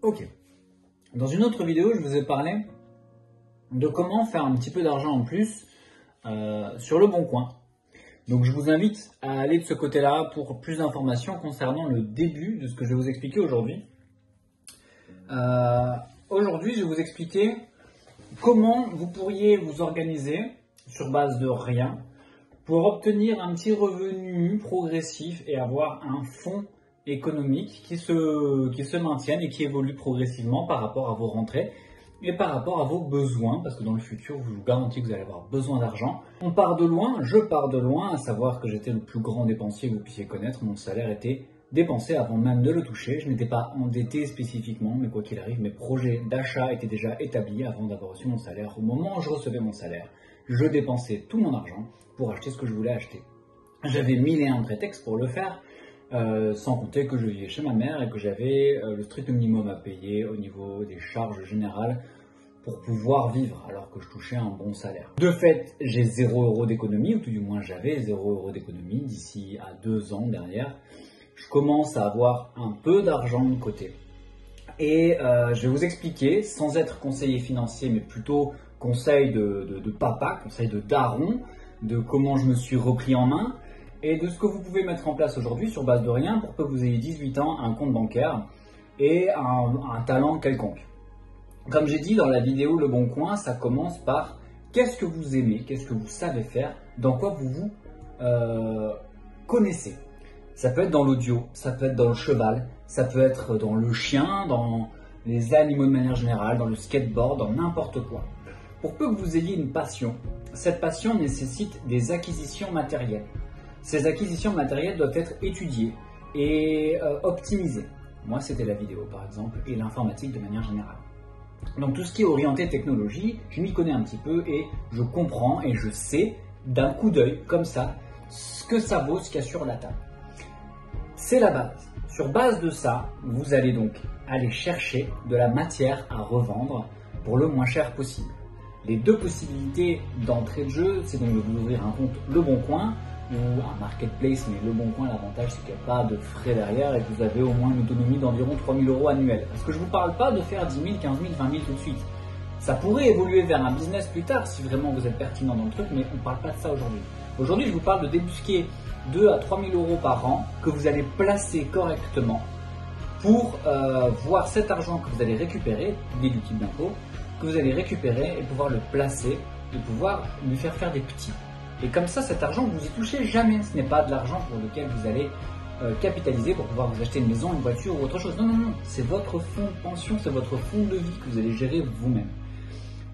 Ok. Dans une autre vidéo, je vous ai parlé de comment faire un petit peu d'argent en plus sur le bon coin. Donc je vous invite à aller de ce côté-là pour plus d'informations concernant le début de ce que je vais vous expliquer aujourd'hui. Aujourd'hui, je vais vous expliquer comment vous pourriez vous organiser sur base de rien pour obtenir un petit revenu progressif et avoir un fonds économique qui se maintienne et qui évolue progressivement par rapport à vos rentrées et par rapport à vos besoins, parce que dans le futur, je vous garantis que vous allez avoir besoin d'argent. On part de loin, je pars de loin, à savoir que j'étais le plus grand dépensier que vous puissiez connaître. Mon salaire était dépensé avant même de le toucher. Je n'étais pas endetté spécifiquement, mais quoi qu'il arrive, mes projets d'achat étaient déjà établis avant d'avoir reçu mon salaire. Au moment où je recevais mon salaire, je dépensais tout mon argent pour acheter ce que je voulais acheter. J'avais mille et un prétextes pour le faire, sans compter que je vivais chez ma mère et que j'avais le strict minimum à payer au niveau des charges générales pour pouvoir vivre alors que je touchais un bon salaire. De fait, j'ai 0 € d'économie, ou tout du moins j'avais 0 € d'économie d'ici à 2 ans derrière. Je commence à avoir un peu d'argent de côté. Et je vais vous expliquer, sans être conseiller financier, mais plutôt conseil de papa, conseil de daron, de comment je me suis repris en main et de ce que vous pouvez mettre en place aujourd'hui sur base de rien pour que vous ayez 18 ans, un compte bancaire et un talent quelconque. Comme j'ai dit dans la vidéo Le Bon Coin, ça commence par qu'est-ce que vous aimez, qu'est-ce que vous savez faire, dans quoi vous vous connaissez. Ça peut être dans l'audio, ça peut être dans le cheval, ça peut être dans le chien, dans les animaux de manière générale, dans le skateboard, dans n'importe quoi. Pour peu que vous ayez une passion, cette passion nécessite des acquisitions matérielles. Ces acquisitions matérielles doivent être étudiées et optimisées. Moi, c'était la vidéo par exemple et l'informatique de manière générale. Donc tout ce qui est orienté technologie, je m'y connais un petit peu et je comprends et je sais d'un coup d'œil comme ça ce que ça vaut, ce qu'il y a sur la table. C'est la base. Sur base de ça, vous allez donc aller chercher de la matière à revendre pour le moins cher possible. Les deux possibilités d'entrée de jeu, c'est donc de vous ouvrir un compte Le Bon Coin ou un marketplace, mais Le Bon Coin, l'avantage c'est qu'il n'y a pas de frais derrière et que vous avez au moins une autonomie d'environ 3 000 € annuels. Parce que je ne vous parle pas de faire 10 000, 15 000, 20 000 tout de suite. Ça pourrait évoluer vers un business plus tard si vraiment vous êtes pertinent dans le truc, mais on ne parle pas de ça aujourd'hui. Aujourd'hui, je vous parle de débusquer 2 à 3 000 € par an que vous allez placer correctement pour voir cet argent que vous allez récupérer, déductible d'impôt, que vous allez récupérer et pouvoir le placer et pouvoir lui faire des petits. Et comme ça, cet argent, vous y touchez jamais. Ce n'est pas de l'argent pour lequel vous allez capitaliser pour pouvoir vous acheter une maison, une voiture ou autre chose. Non, non, non. C'est votre fonds de pension, c'est votre fonds de vie que vous allez gérer vous-même.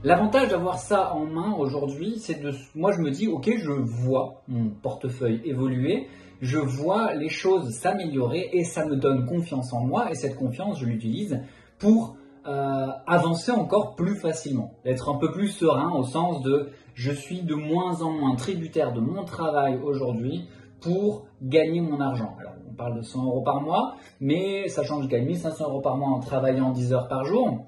L'avantage d'avoir ça en main aujourd'hui, c'est de... Moi, je me dis, ok, je vois mon portefeuille évoluer, je vois les choses s'améliorer et ça me donne confiance en moi. Et cette confiance, je l'utilise pour avancer encore plus facilement, d'être un peu plus serein au sens de je suis de moins en moins tributaire de mon travail aujourd'hui pour gagner mon argent. Alors on parle de 100 € par mois, mais sachant que je gagne 1 500 € par mois en travaillant 10 heures par jour,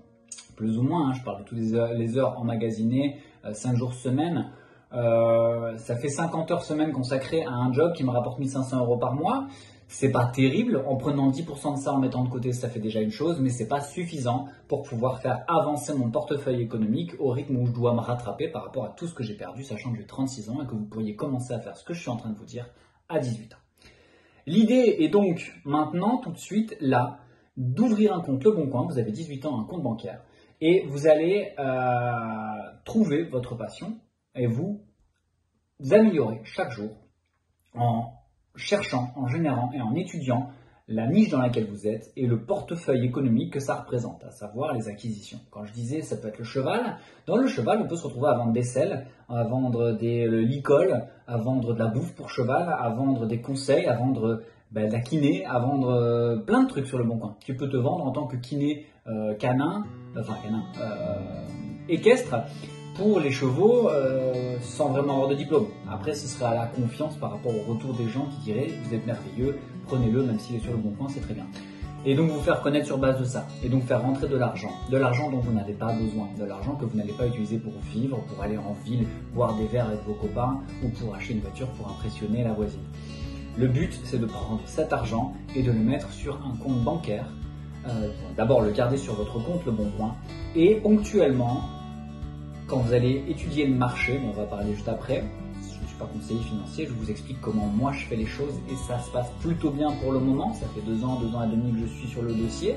plus ou moins, hein, je parle de toutes les heures emmagasinées, 5 jours semaine, ça fait 50 heures semaine consacrées à un job qui me rapporte 1 500 € par mois. C'est pas terrible, en prenant 10% de ça en mettant de côté, ça fait déjà une chose, mais c'est pas suffisant pour pouvoir faire avancer mon portefeuille économique au rythme où je dois me rattraper par rapport à tout ce que j'ai perdu, sachant que j'ai 36 ans et que vous pourriez commencer à faire ce que je suis en train de vous dire à 18 ans. L'idée est donc maintenant, tout de suite, là, d'ouvrir un compte Le Bon Coin, vous avez 18 ans, un compte bancaire, et vous allez trouver votre passion et vous améliorer chaque jour en cherchant, en générant et en étudiant la niche dans laquelle vous êtes et le portefeuille économique que ça représente, à savoir les acquisitions. Quand je disais ça peut être le cheval, dans le cheval on peut se retrouver à vendre des selles, à vendre des licol, à vendre de la bouffe pour cheval, à vendre des conseils, à vendre de la kiné, à vendre plein de trucs sur Le Bon Coin. Tu peux te vendre en tant que kiné équestre pour les chevaux sans vraiment avoir de diplôme. Après, ce serait à la confiance par rapport au retour des gens qui diraient « vous êtes merveilleux, prenez-le, même s'il est sur Le Bon Coin, c'est très bien ». Et donc vous faire connaître sur base de ça, et donc faire rentrer de l'argent dont vous n'avez pas besoin, de l'argent que vous n'allez pas utiliser pour vivre, pour aller en ville, boire des verres avec vos copains, ou pour acheter une voiture pour impressionner la voisine. Le but, c'est de prendre cet argent et de le mettre sur un compte bancaire d'abord le garder sur votre compte Le Bon Coin, et ponctuellement, quand vous allez étudier le marché, on va parler juste après, je ne suis pas conseiller financier, je vous explique comment moi je fais les choses et ça se passe plutôt bien pour le moment, ça fait 2 ans et demi que je suis sur le dossier.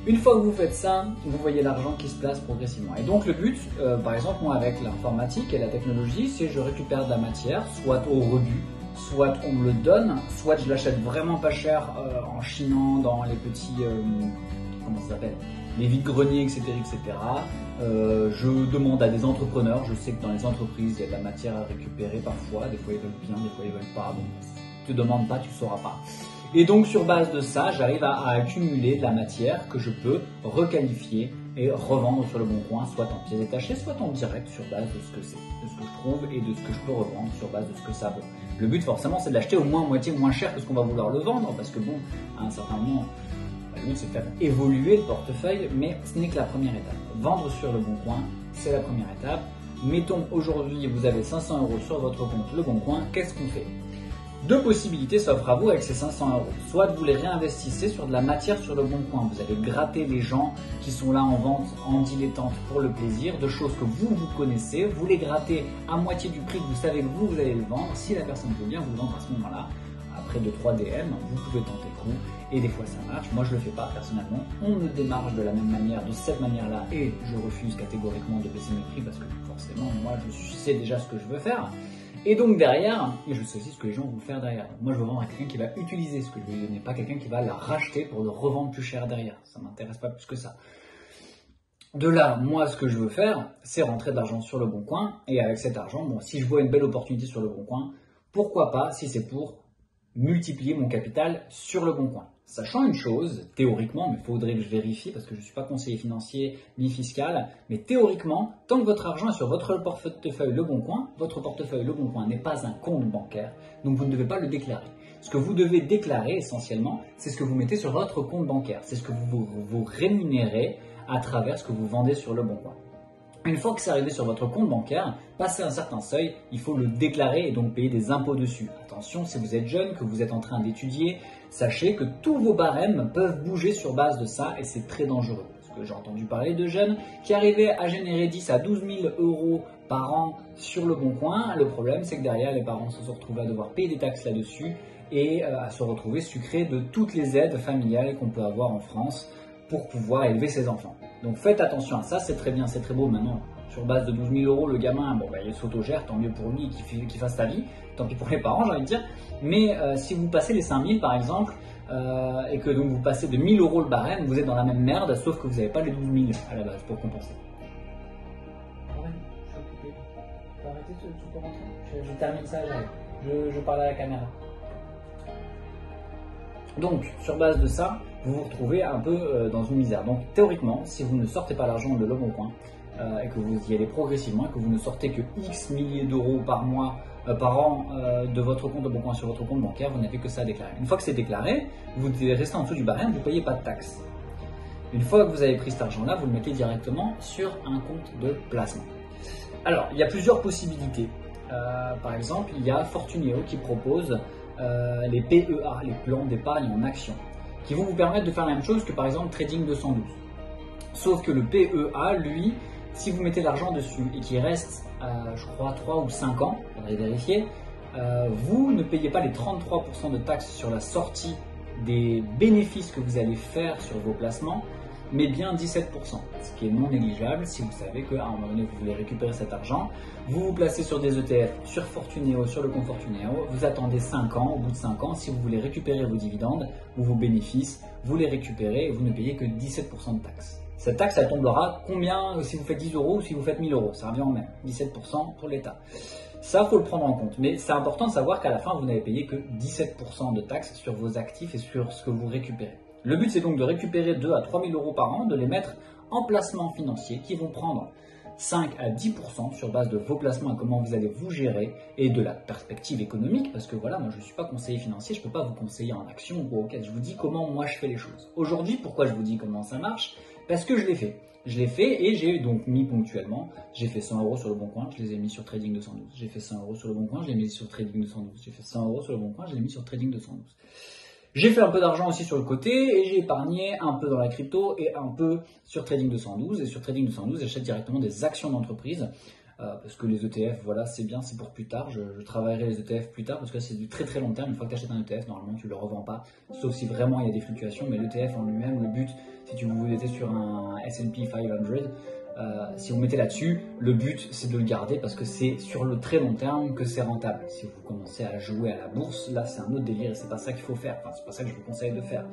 Une fois que vous faites ça, vous voyez l'argent qui se place progressivement. Et donc le but, par exemple moi avec l'informatique et la technologie, c'est que je récupère de la matière, soit au rebut, soit on me le donne, soit je l'achète vraiment pas cher en chinant dans les petits, comment ça s'appelle, les vides-greniers, etc. etc. Je demande à des entrepreneurs, je sais que dans les entreprises, il y a de la matière à récupérer parfois, des fois ils veulent bien, des fois ils veulent pas, bon, si tu ne demandes pas, tu ne sauras pas. Et donc sur base de ça, j'arrive à accumuler de la matière que je peux requalifier et revendre sur Le Bon Coin, soit en pièces détachées, soit en direct sur base de ce que c'est, de ce que je trouve et de ce que je peux revendre sur base de ce que ça vaut. Le but forcément c'est de l'acheter au moins moitié moins cher que ce qu'on va vouloir le vendre, parce que bon, à un certain moment, le but c'est de faire évoluer le portefeuille, mais ce n'est que la première étape. Vendre sur Le Bon Coin, c'est la première étape. Mettons aujourd'hui vous avez 500 € sur votre compte Le Bon Coin, qu'est-ce qu'on fait ? 2 possibilités s'offrent à vous avec ces 500 €. Soit vous les réinvestissez sur de la matière sur Le Bon Coin. Vous allez gratter les gens qui sont là en vente en dilettante pour le plaisir, de choses que vous connaissez. Vous les grattez à moitié du prix que vous savez que vous allez le vendre. Si la personne veut bien vous le vendre à ce moment-là, après 2-3 DM, vous pouvez tenter le coup. Et des fois ça marche. Moi je le fais pas personnellement. On me démarche de la même manière, de cette manière-là, et je refuse catégoriquement de baisser mes prix parce que forcément moi je sais déjà ce que je veux faire. Et donc derrière, et je sais aussi ce que les gens vont faire derrière. Moi je veux vendre à quelqu'un qui va utiliser ce que je lui donne, pas quelqu'un qui va la racheter pour le revendre plus cher derrière. Ça m'intéresse pas plus que ça. De là, moi ce que je veux faire, c'est rentrer de l'argent sur Le Bon Coin. Et avec cet argent, bon, si je vois une belle opportunité sur Le Bon Coin, pourquoi pas si c'est pour multiplier mon capital sur Le Bon Coin. Sachant une chose, théoriquement, mais il faudrait que je vérifie parce que je ne suis pas conseiller financier ni fiscal, mais théoriquement, tant que votre argent est sur votre portefeuille Le Bon Coin, votre portefeuille Le Bon Coin n'est pas un compte bancaire, donc vous ne devez pas le déclarer. Ce que vous devez déclarer essentiellement, c'est ce que vous mettez sur votre compte bancaire, c'est ce que vous rémunérez à travers ce que vous vendez sur Le Bon Coin. Une fois que c'est arrivé sur votre compte bancaire, passé un certain seuil, il faut le déclarer et donc payer des impôts dessus. Attention, si vous êtes jeune, que vous êtes en train d'étudier, sachez que tous vos barèmes peuvent bouger sur base de ça et c'est très dangereux. Parce que j'ai entendu parler de jeunes qui arrivaient à générer 10 à 12 000 € par an sur Le Bon Coin. Le problème, c'est que derrière, les parents se sont retrouvés à devoir payer des taxes là-dessus et à se retrouver sucrés de toutes les aides familiales qu'on peut avoir en France pour pouvoir élever ses enfants. Donc faites attention à ça, c'est très bien, c'est très beau maintenant. Sur base de 12 000 € le gamin, bon, il s'autogère, tant mieux pour lui qu'il fasse sa vie, tant pis pour les parents j'ai envie de dire. Mais si vous passez les 5 000 par exemple, et que donc vous passez de 1 000 € le barème, vous êtes dans la même merde, sauf que vous n'avez pas les 12 000 à la base pour compenser. Ouais, je suis occupé. Tu peux arrêter de rentrer. Je termine ça, je parle à la caméra. Donc, sur base de ça, vous vous retrouvez un peu dans une misère. Donc, théoriquement, si vous ne sortez pas l'argent de Le Bon Coin et que vous y allez progressivement et que vous ne sortez que X milliers d'euros par mois, par an de votre compte Le Bon Coin sur votre compte bancaire, vous n'avez que ça à déclarer. Une fois que c'est déclaré, vous devez rester en dessous du barème, vous ne payez pas de taxes. Une fois que vous avez pris cet argent-là, vous le mettez directement sur un compte de placement. Alors, il y a plusieurs possibilités. Par exemple, il y a Fortuneo qui propose les PEA, les plans d'épargne en action, qui vont vous permettre de faire la même chose que par exemple Trading 212. Sauf que le PEA, lui, si vous mettez l'argent dessus et qu'il reste, je crois, 3 ou 5 ans, il faudrait vérifier, vous ne payez pas les 33% de taxes sur la sortie des bénéfices que vous allez faire sur vos placements, mais bien 17%, ce qui est non négligeable si vous savez qu'à un moment donné vous voulez récupérer cet argent, vous vous placez sur des ETF, sur Fortuneo, sur le compte Fortuneo, vous attendez 5 ans, au bout de 5 ans, si vous voulez récupérer vos dividendes ou vos bénéfices, vous les récupérez et vous ne payez que 17% de taxes. Cette taxe, elle tombera combien si vous faites 10 € ou si vous faites 1000 €, ça revient au même, 17% pour l'État. Ça, faut le prendre en compte, mais c'est important de savoir qu'à la fin, vous n'avez payé que 17% de taxes sur vos actifs et sur ce que vous récupérez. Le but, c'est donc de récupérer 2 à 3 000 € par an, de les mettre en placements financiers qui vont prendre 5 à 10% sur base de vos placements et comment vous allez vous gérer et de la perspective économique, parce que voilà, moi je ne suis pas conseiller financier, je ne peux pas vous conseiller en action ou auquel, je vous dis comment moi je fais les choses. Aujourd'hui, pourquoi je vous dis comment ça marche? Parce que je l'ai fait. Je l'ai fait et j'ai donc mis ponctuellement, j'ai fait 100 € sur Le Bon Coin, je les ai mis sur Trading 212. J'ai fait 100 € sur Le Bon Coin, je l'ai mis sur Trading 212. J'ai fait 100 € sur Le Bon Coin, je l'ai mis sur Trading 212. J'ai fait un peu d'argent aussi sur le côté et j'ai épargné un peu dans la crypto et un peu sur Trading 212. Et sur Trading 212, j'achète directement des actions d'entreprise parce que les ETF, voilà, c'est bien, c'est pour plus tard. Je travaillerai les ETF plus tard parce que c'est du très très long terme. Une fois que tu achètes un ETF, normalement tu ne le revends pas, sauf si vraiment il y a des fluctuations. Mais l'ETF en lui-même, le but, si vous êtes sur un S&P 500, si vous mettez là-dessus, le but c'est de le garder parce que c'est sur le très long terme que c'est rentable. Si vous commencez à jouer à la bourse, là c'est un autre délire et c'est pas ça qu'il faut faire. Enfin, c'est pas ça que je vous conseille de faire.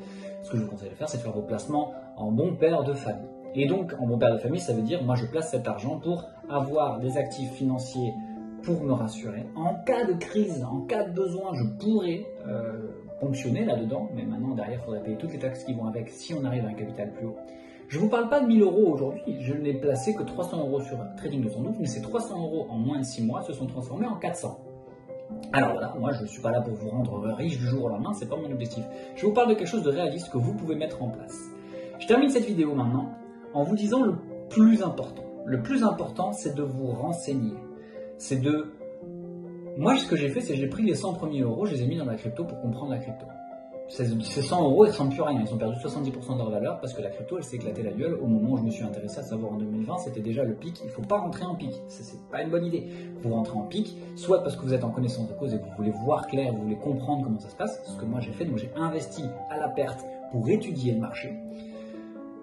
Ce que je vous conseille de faire, c'est de faire vos placements en bon père de famille. Et donc, en bon père de famille, ça veut dire, moi je place cet argent pour avoir des actifs financiers pour me rassurer. En cas de crise, en cas de besoin, je pourrais ponctionner là-dedans, mais maintenant derrière, il faudrait payer toutes les taxes qui vont avec si on arrive à un capital plus haut. Je ne vous parle pas de 1000 euros aujourd'hui, je n'ai placé que 300 euros sur Trading 212, mais ces 300 euros en moins de 6 mois se sont transformés en 400. Alors voilà, moi je ne suis pas là pour vous rendre riche du jour au lendemain, c'est pas mon objectif. Je vous parle de quelque chose de réaliste que vous pouvez mettre en place. Je termine cette vidéo maintenant en vous disant le plus important. Le plus important, c'est de vous renseigner. C'est de... Moi, ce que j'ai fait, c'est que j'ai pris les 100 premiers euros, je les ai mis dans la crypto pour comprendre la crypto. Ces 100 euros, ils ne ressemblent plus à rien. Ils ont perdu 70% de leur valeur parce que la crypto, elle s'est éclatée la gueule. Au moment où je me suis intéressé à savoir en 2020, c'était déjà le pic. Il ne faut pas rentrer en pic. C'est pas une bonne idée. Vous rentrez en pic, soit parce que vous êtes en connaissance de cause et que vous voulez voir clair, vous voulez comprendre comment ça se passe. Ce que moi j'ai fait, donc j'ai investi à la perte pour étudier le marché.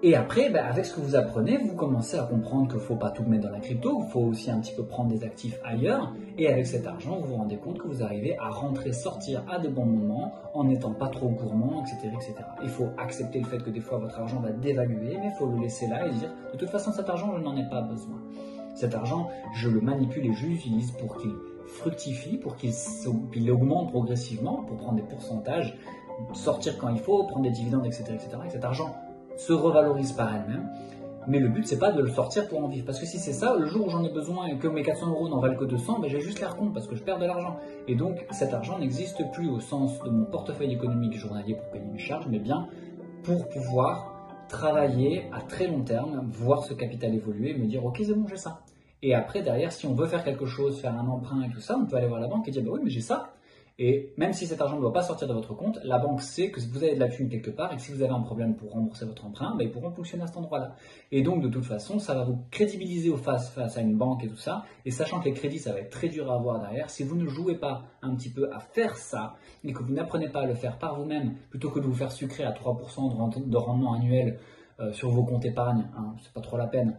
Et après, avec ce que vous apprenez, vous commencez à comprendre qu'il ne faut pas tout mettre dans la crypto, il faut aussi un petit peu prendre des actifs ailleurs. Et avec cet argent, vous vous rendez compte que vous arrivez à rentrer, sortir à des bons moments, en n'étant pas trop gourmand, etc., etc. Il faut accepter le fait que des fois votre argent va dévaluer, mais il faut le laisser là et dire, de toute façon cet argent, je n'en ai pas besoin. Cet argent, je le manipule et je l'utilise pour qu'il fructifie, pour qu'il augmente progressivement, pour prendre des pourcentages, sortir quand il faut, prendre des dividendes, etc., etc. Et cet argent se revalorise par elle-même, mais le but c'est pas de le sortir pour en vivre, parce que si c'est ça, le jour où j'en ai besoin et que mes 400 euros n'en valent que 200, j'ai juste l'air con parce que je perds de l'argent, et donc cet argent n'existe plus au sens de mon portefeuille économique journalier pour payer mes charges, mais bien pour pouvoir travailler à très long terme, voir ce capital évoluer, me dire ok c'est bon j'ai ça, et après derrière si on veut faire quelque chose, faire un emprunt et tout ça, on peut aller voir la banque et dire bah oui mais j'ai ça. Et même si cet argent ne doit pas sortir de votre compte, la banque sait que vous avez de la thune quelque part et que si vous avez un problème pour rembourser votre emprunt, ils pourront fonctionner à cet endroit-là. Et donc, de toute façon, ça va vous crédibiliser face à une banque et tout ça. Et sachant que les crédits, ça va être très dur à avoir derrière, si vous ne jouez pas un petit peu à faire ça et que vous n'apprenez pas à le faire par vous-même, plutôt que de vous faire sucrer à 3% de rendement annuel sur vos comptes épargne, c'est pas trop la peine.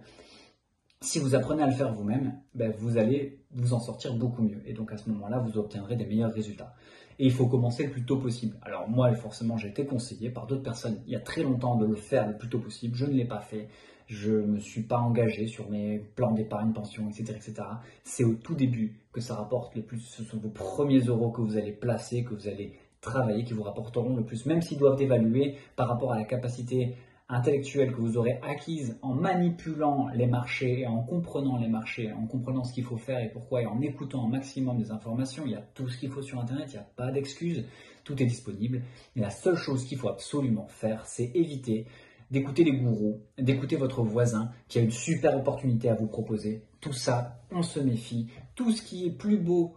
Si vous apprenez à le faire vous-même, vous allez vous en sortir beaucoup mieux. Et donc à ce moment-là, vous obtiendrez des meilleurs résultats. Et il faut commencer le plus tôt possible. Alors moi, forcément, j'ai été conseillé par d'autres personnes il y a très longtemps de le faire le plus tôt possible. Je ne l'ai pas fait. Je ne me suis pas engagé sur mes plans d'épargne, pension, etc., etc. C'est au tout début que ça rapporte le plus. Ce sont vos premiers euros que vous allez placer, que vous allez travailler, qui vous rapporteront le plus, même s'ils doivent évaluer par rapport à la capacité intellectuelle que vous aurez acquise en manipulant les marchés et en comprenant les marchés, en comprenant ce qu'il faut faire et pourquoi, et en écoutant un maximum des informations. Il y a tout ce qu'il faut sur Internet, il n'y a pas d'excuses, tout est disponible. Et la seule chose qu'il faut absolument faire, c'est éviter d'écouter les gourous, d'écouter votre voisin qui a une super opportunité à vous proposer. Tout ça, on se méfie. Tout ce qui est plus beau...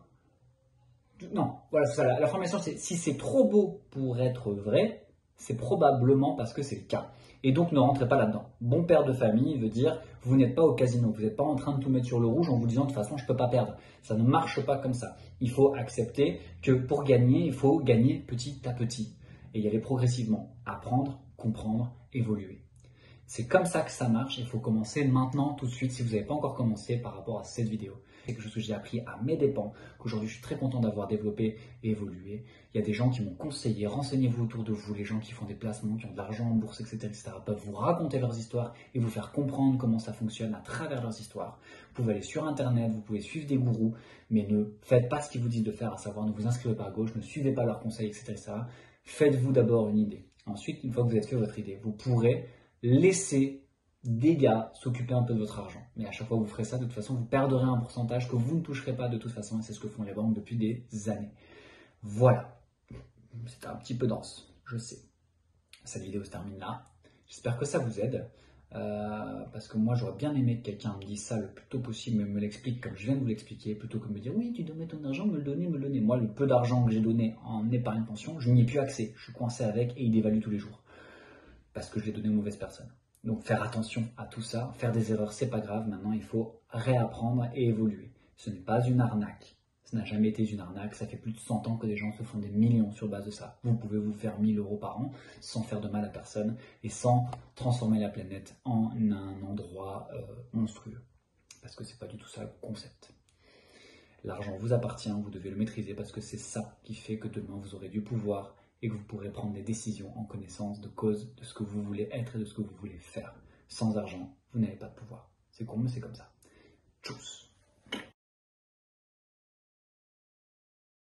Non, voilà, c'est ça. La formation, c'est si c'est trop beau pour être vrai, c'est probablement parce que c'est le cas. Et donc ne rentrez pas là-dedans. Bon père de famille veut dire vous n'êtes pas au casino, vous n'êtes pas en train de tout mettre sur le rouge en vous disant de toute façon je ne peux pas perdre. Ça ne marche pas comme ça. Il faut accepter que pour gagner, il faut gagner petit à petit et y aller progressivement. Apprendre, comprendre, évoluer. C'est comme ça que ça marche. Il faut commencer maintenant, tout de suite, si vous n'avez pas encore commencé par rapport à cette vidéo. C'est quelque chose que j'ai appris à mes dépens, qu'aujourd'hui je suis très content d'avoir développé et évolué. Il y a des gens qui m'ont conseillé, renseignez-vous autour de vous, les gens qui font des placements, qui ont de l'argent en bourse, etc., peuvent vous raconter leurs histoires et vous faire comprendre comment ça fonctionne à travers leurs histoires. Vous pouvez aller sur Internet, vous pouvez suivre des gourous, mais ne faites pas ce qu'ils vous disent de faire, à savoir ne vous inscrivez pas à gauche, ne suivez pas leurs conseils, etc. Faites-vous d'abord une idée. Ensuite, une fois que vous avez fait votre idée, vous pourrez laisser des gars s'occuper un peu de votre argent. Mais à chaque fois que vous ferez ça, de toute façon, vous perdrez un pourcentage que vous ne toucherez pas de toute façon. Et c'est ce que font les banques depuis des années. Voilà. C'était un petit peu dense, je sais. Cette vidéo se termine là. J'espère que ça vous aide. Parce que moi j'aurais bien aimé que quelqu'un me dise ça le plus tôt possible, mais me l'explique comme je viens de vous l'expliquer, plutôt que de me dire oui tu dois mettre ton argent, me le donner, me le donner. Moi le peu d'argent que j'ai donné en épargne pension, je n'y ai plus accès, je suis coincé avec et il dévalue tous les jours. Parce que je l'ai donné aux mauvaises personnes. Donc faire attention à tout ça, faire des erreurs c'est pas grave, maintenant il faut réapprendre et évoluer. Ce n'est pas une arnaque. Ça n'a jamais été une arnaque, ça fait plus de 100 ans que des gens se font des millions sur base de ça. Vous pouvez vous faire 1000 euros par an sans faire de mal à personne et sans transformer la planète en un endroit monstrueux. Parce que c'est pas du tout ça le concept. L'argent vous appartient, vous devez le maîtriser parce que c'est ça qui fait que demain vous aurez du pouvoir et que vous pourrez prendre des décisions en connaissance de cause de ce que vous voulez être et de ce que vous voulez faire. Sans argent, vous n'avez pas de pouvoir. C'est con, mais c'est comme ça. Tchuss.